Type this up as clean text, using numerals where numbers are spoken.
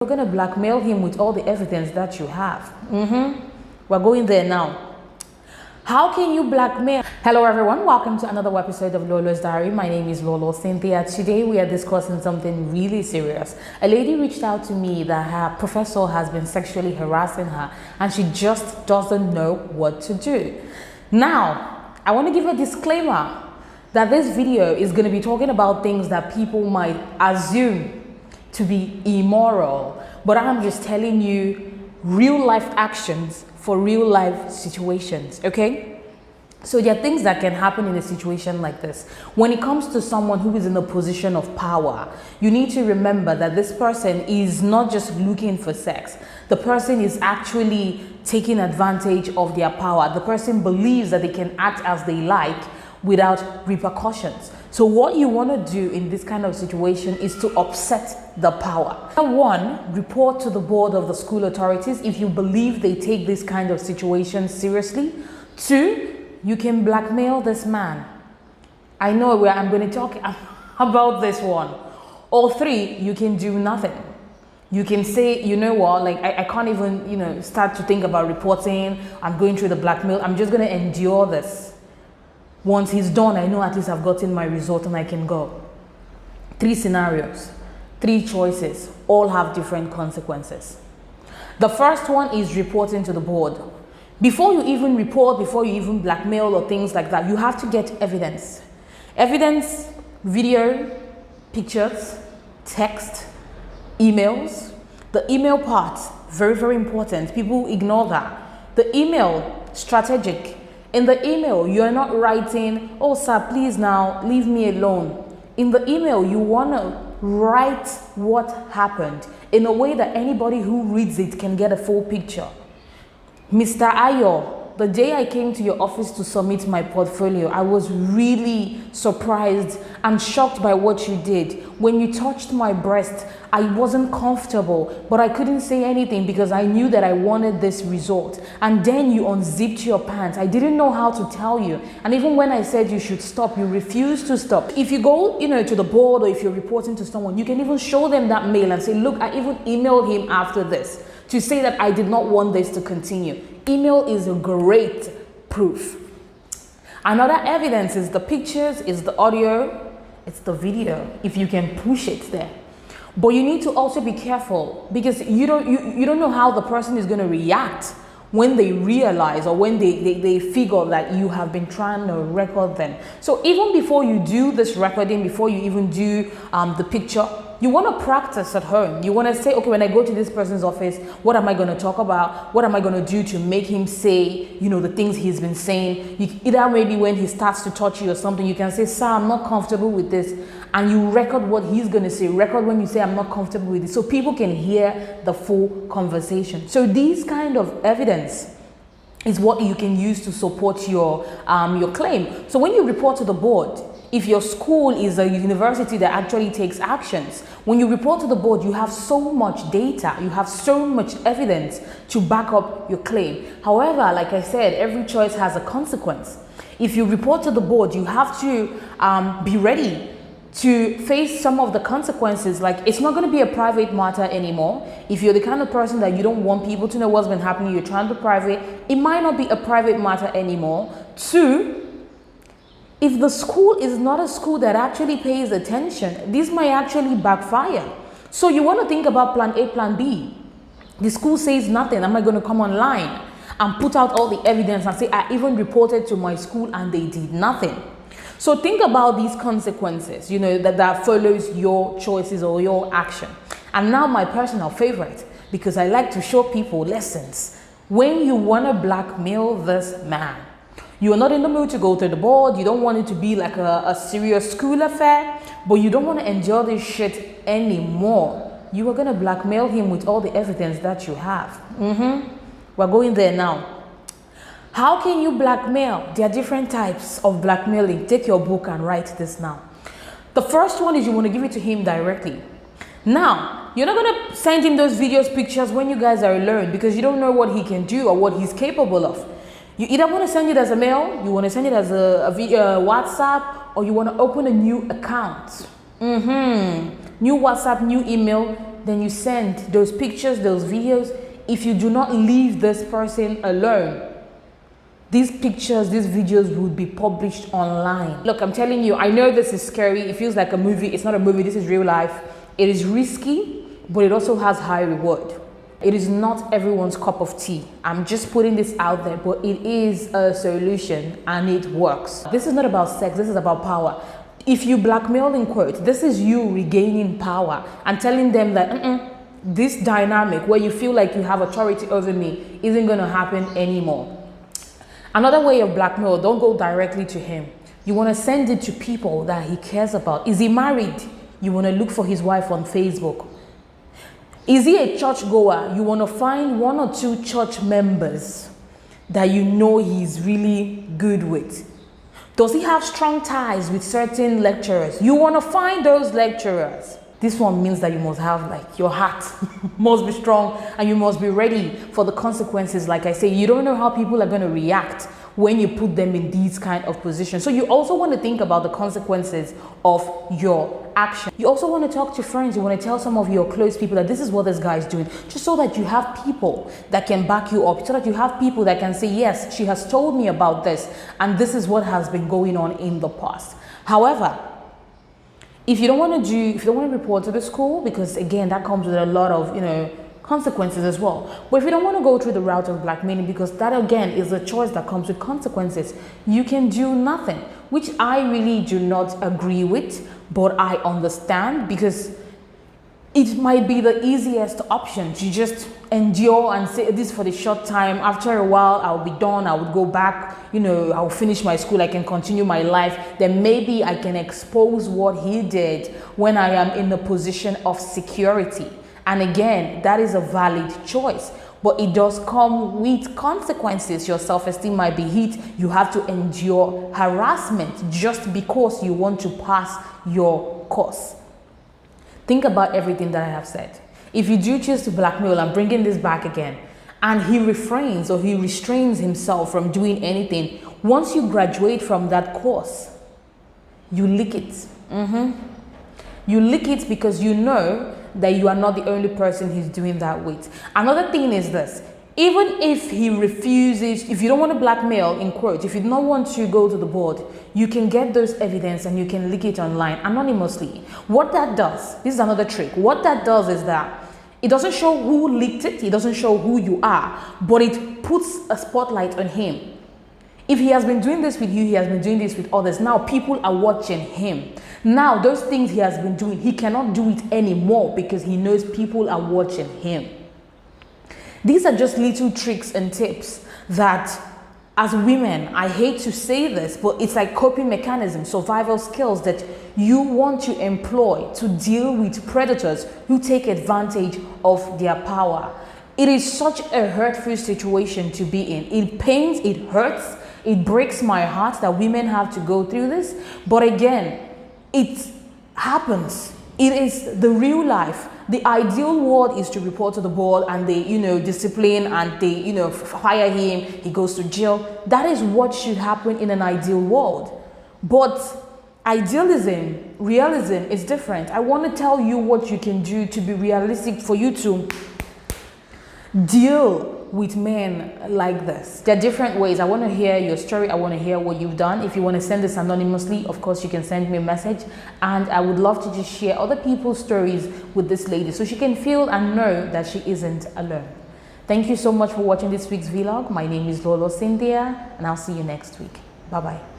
You're going to blackmail him with all the evidence that you have. We're going there now. How can you blackmail? Hello everyone, welcome to another episode of Lolo's Diary. My name is Lolo Cynthia. Today we are discussing something really serious. A lady reached out to me that her professor has been sexually harassing her and she just doesn't know what to do. Now, I want to give a disclaimer that this video is going to be talking about things that people might assume to be immoral, but I'm just telling you real life actions for real life situations, okay? So there are things that can happen in a situation like this. When it comes to someone who is in a position of power, you need to remember that this person is not just looking for sex. The person is actually taking advantage of their power. The person believes that they can act as they like without repercussions. So what you want to do in this kind of situation is to upset the power. One, report to the board of the school authorities if you believe they take this kind of situation seriously. Two, you can blackmail this man. I know where I'm going to talk about this one. Or three, you can do nothing. You can say, you know what, like I can't even, start to think about reporting. I'm going through the blackmail. I'm just going to endure this. Once he's done, I know at least I've gotten my result and I can go. Three scenarios, three choices, all have different consequences. The first one is reporting to the board. Before you even report, before you even blackmail or things like that, you have to get evidence. Evidence, video, pictures, text, emails. The email part, very, very important. People ignore that. The email, strategic. In the email, you're not writing, oh sir, please now leave me alone. In the email, you want to write what happened in a way that anybody who reads it can get a full picture. Mr. Ayo, the day I came to your office to submit my portfolio, I was really surprised and shocked by what you did. When you touched my breast, I wasn't comfortable, but I couldn't say anything because I knew that I wanted this result. And then you unzipped your pants. I didn't know how to tell you. And even when I said you should stop, you refused to stop. If you go, to the board or if you're reporting to someone, you can even show them that mail and say, look, I even emailed him after this to say that I did not want this to continue. Email is a great proof. Another evidence is the pictures, is the audio, it's the video, if you can push it there. But you need to also be careful because you don't know how the person is going to react when they realize or when they figure that you have been trying to record them. So even before you do this recording, before you even do the picture, you want to practice at home. You want to say, okay, when I go to this person's office, what am I going to talk about? What am I going to do to make him say, the things he's been saying? Either maybe when he starts to touch you or something, you can say, sir, I'm not comfortable with this. And you record what he's going to say. Record when you say, I'm not comfortable with this. So people can hear the full conversation. So these kind of evidence is what you can use to support your claim. So when you report to the board, if your school is a university that actually takes actions, when you report to the board, you have so much data, you have so much evidence to back up your claim. However, like I said, every choice has a consequence. If you report to the board, you have to be ready to face some of the consequences. Like, it's not going to be a private matter anymore. If you're the kind of person that you don't want people to know what's been happening, you're trying to be private, it might not be a private matter anymore. Two, if the school is not a school that actually pays attention, this might actually backfire. So you want to think about plan A, plan B. The school says nothing. Am I going to come online and put out all the evidence and say, I even reported to my school and they did nothing? So think about these consequences, that follows your choices or your action. And now my personal favorite, because I like to show people lessons. When you want to blackmail this man, you are not in the mood to go to the board. You don't want it to be like a serious school affair, but you don't want to endure this shit anymore. You are going to blackmail him with all the evidence that you have. We're going there now. How can you blackmail? There are different types of blackmailing. Take your book and write this now. The first one is you want to give it to him directly. Now, you're not going to send him those videos, pictures when you guys are alone because you don't know what he can do or what he's capable of. You either want to send it as a mail, you want to send it as a WhatsApp, or you want to open a new account. New WhatsApp, new email, then you send those pictures, those videos. If you do not leave this person alone, these pictures, these videos would be published online. Look, I'm telling you, I know this is scary. It feels like a movie. It's not a movie. This is real life. It is risky, but it also has high reward. It is not everyone's cup of tea. I'm just putting this out there, but it is a solution and it works. This is not about sex. This is about power. If you blackmail in quote, this is you regaining power and telling them that this dynamic where you feel like you have authority over me isn't going to happen anymore. Another way of blackmail, don't go directly to him. You want to send it to people that he cares about. Is he married? You want to look for his wife on Facebook. Is he a church goer? You want to find 1 or 2 church members that you know he's really good with. Does he have strong ties with certain lecturers? You want to find those lecturers. This one means that you must have, like, your heart must be strong and you must be ready for the consequences. Like I say, you don't know how people are going to react when you put them in these kind of positions. So you also want to think about the consequences of your action. You also want to talk to friends. You want to tell some of your close people that this is what this guy is doing, just so that you have people that can back you up, so that you have people that can say, yes, she has told me about this and this is what has been going on in the past. However, if you don't want to report to the school, because again, that comes with a lot of, consequences as well. But if you don't want to go through the route of blackmailing, because that again is a choice that comes with consequences, you can do nothing, which I really do not agree with, but I understand, because it might be the easiest option to just endure and say this for the short time. After a while, I'll be done. I would go back, I'll finish my school. I can continue my life. Then maybe I can expose what he did when I am in a position of security. And again, that is a valid choice, but it does come with consequences. Your self-esteem might be hit. You have to endure harassment just because you want to pass your course. Think about everything that I have said. If you do choose to blackmail, I'm bringing this back again, and he refrains or he restrains himself from doing anything, once you graduate from that course, you lick it. You lick it because you know that you are not the only person he's doing that with. Another thing is this. Even if he refuses, if you don't want to blackmail, in quotes, if you don't want to go to the board, you can get those evidence and you can leak it online anonymously. What that does, this is another trick. What that does is that it doesn't show who leaked it, it doesn't show who you are, but it puts a spotlight on him. If he has been doing this with you, he has been doing this with others. Now people are watching him. Now those things he has been doing, he cannot do it anymore because he knows people are watching him. These are just little tricks and tips that, as women, I hate to say this, but it's like coping mechanisms, survival skills that you want to employ to deal with predators who take advantage of their power. It is such a hurtful situation to be in. It pains, it hurts, it breaks my heart that women have to go through this. But again, it happens. It is the real life. The ideal world is to report to the board and they, discipline and they, fire him. He goes to jail. That is what should happen in an ideal world. But idealism, realism is different. I want to tell you what you can do to be realistic for you to deal with men like this. There are different ways. I want to hear your story. I want to hear what you've done. If you want to send this anonymously, of course, you can send me a message. And I would love to just share other people's stories with this lady so she can feel and know that she isn't alone. Thank you so much for watching this week's vlog. My name is Lolo Cynthia, and I'll see you next week. Bye-bye.